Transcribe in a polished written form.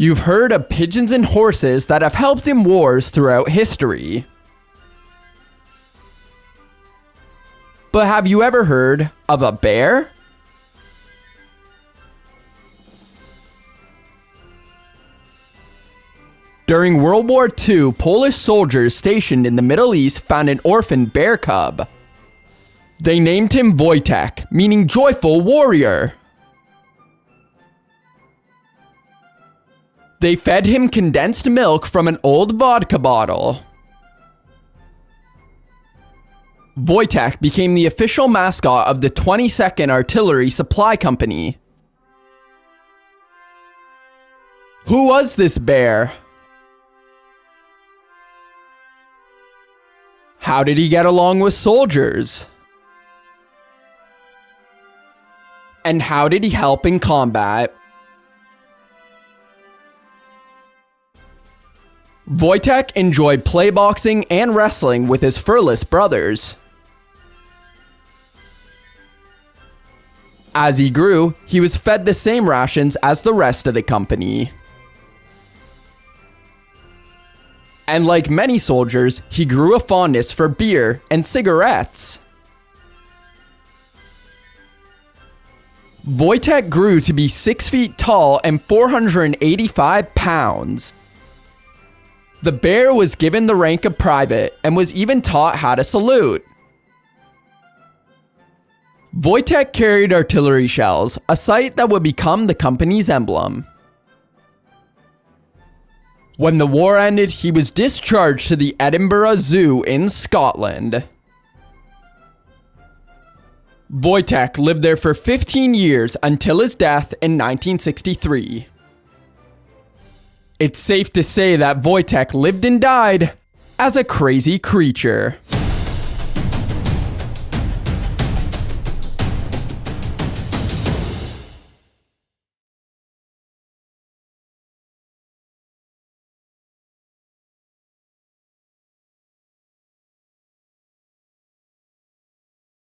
You've heard of pigeons and horses that have helped in wars throughout history. But have you ever heard of a bear? During World War II, Polish soldiers stationed in the Middle East found an orphaned bear cub. They named him Wojtek, meaning joyful warrior. They fed him condensed milk from an old vodka bottle. Wojtek became the official mascot of the 22nd Artillery Supply Company. Who was this bear? How did he get along with soldiers? And how did he help in combat? Wojtek enjoyed playboxing and wrestling with his furless brothers. As he grew, he was fed the same rations as the rest of the company. And like many soldiers, he grew a fondness for beer and cigarettes. Wojtek grew to be 6 feet tall and 485 pounds. The bear was given the rank of private and was even taught how to salute. Wojtek carried artillery shells, a sight that would become the company's emblem. When the war ended, he was discharged to the Edinburgh Zoo in Scotland. Wojtek lived there for 15 years until his death in 1963. It's safe to say that Wojtek lived and died as a crazy creature.